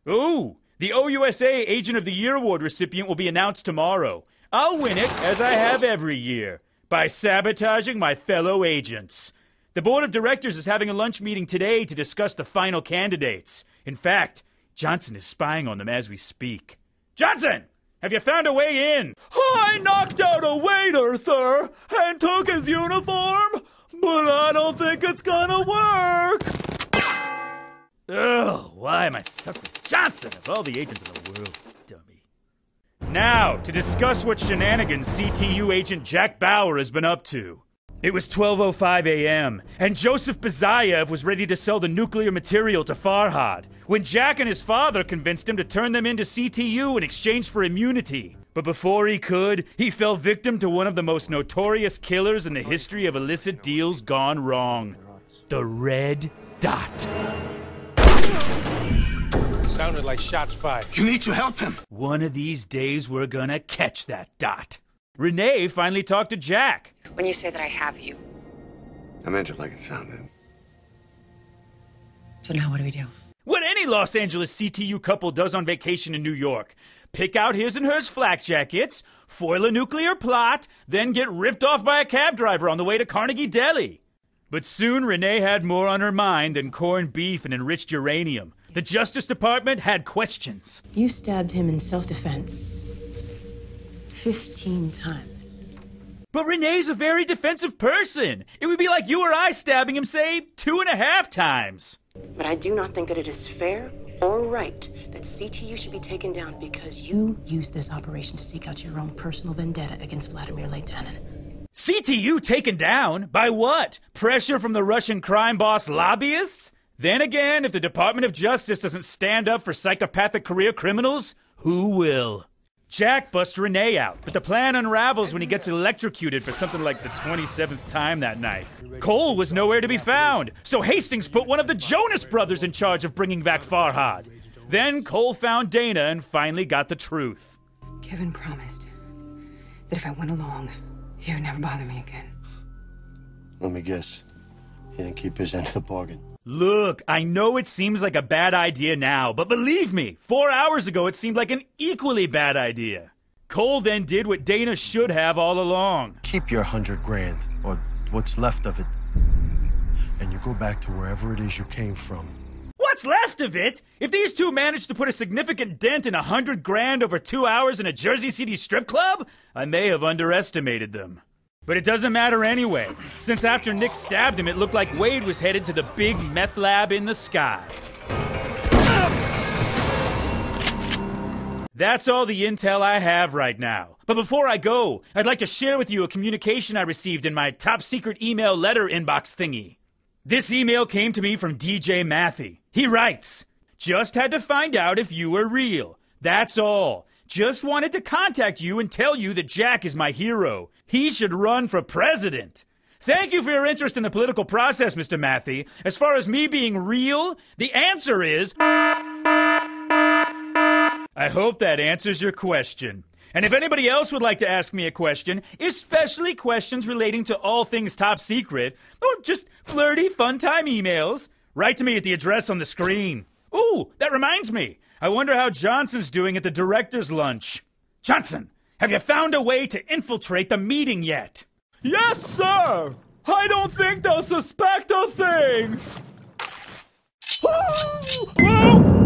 Ooh, the OUSA Agent of the Year Award recipient will be announced tomorrow. I'll win it, as I have every year, by sabotaging my fellow agents. The board of directors is having a lunch meeting today to discuss the final candidates. In fact, Johnson is spying on them as we speak. Johnson! Have you found a way in? I knocked out a waiter, sir, and took his uniform, but I don't think it's gonna work. Ugh, why am I stuck with Johnson of all the agents in the world, dummy? Now, to discuss what shenanigans CTU agent Jack Bauer has been up to. It was 12:05 a.m., and Joseph Bazayev was ready to sell the nuclear material to Farhad, when Jack and his father convinced him to turn them into CTU in exchange for immunity. But before he could, he fell victim to one of the most notorious killers in the history of illicit deals gone wrong. The Red Dot. Sounded like shots fired. You need to help him. One of these days we're gonna catch that Dot. Renee finally talked to Jack. When you say that I have you. I meant it like it sounded. So now what do we do? What any Los Angeles CTU couple does on vacation in New York. Pick out his and hers flak jackets, foil a nuclear plot, then get ripped off by a cab driver on the way to Carnegie Deli. But soon Renee had more on her mind than corned beef and enriched uranium. The Justice Department had questions. You stabbed him in self-defense 15 times. But Renee's a very defensive person. It would be like you or I stabbing him, say, 2.5 times. But I do not think that it is fair or right that CTU should be taken down because you used this operation to seek out your own personal vendetta against Vladimir Leitanin. CTU taken down? By what? Pressure from the Russian crime boss lobbyists? Then again, if the Department of Justice doesn't stand up for psychopathic career criminals, who will? Jack busts Renee out, but the plan unravels when he gets electrocuted for something like the 27th time that night. Cole was nowhere to be found, so Hastings put one of the Jonas brothers in charge of bringing back Farhad. Then Cole found Dana and finally got the truth. Kevin promised that if I went along, he would never bother me again. Let me guess. He didn't keep his end of the bargain. Look, I know it seems like a bad idea now, but believe me, 4 hours ago it seemed like an equally bad idea. Cole then did what Dana should have all along. Keep your $100 grand, or what's left of it, and you go back to wherever it is you came from. What's left of it? If these two managed to put a significant dent in $100 grand over 2 hours in a Jersey City strip club, I may have underestimated them. But it doesn't matter anyway, since after Nick stabbed him, it looked like Wade was headed to the big meth lab in the sky. That's all the intel I have right now. But before I go, I'd like to share with you a communication I received in my top secret email letter inbox thingy. This email came to me from DJ Mathy. He writes, "Just had to find out if you were real. That's all. Just wanted to contact you and tell you that Jack is my hero. He should run for president. Thank you for your interest in the political process, Mr. Mathy. As far as me being real, the answer is... I hope that answers your question. And if anybody else would like to ask me a question, especially questions relating to all things top secret, or just flirty, fun-time emails, write to me at the address on the screen. Ooh, that reminds me. I wonder how Johnson's doing at the director's lunch. Johnson, have you found a way to infiltrate the meeting yet? Yes, sir. I don't think they'll suspect a thing. Whoa!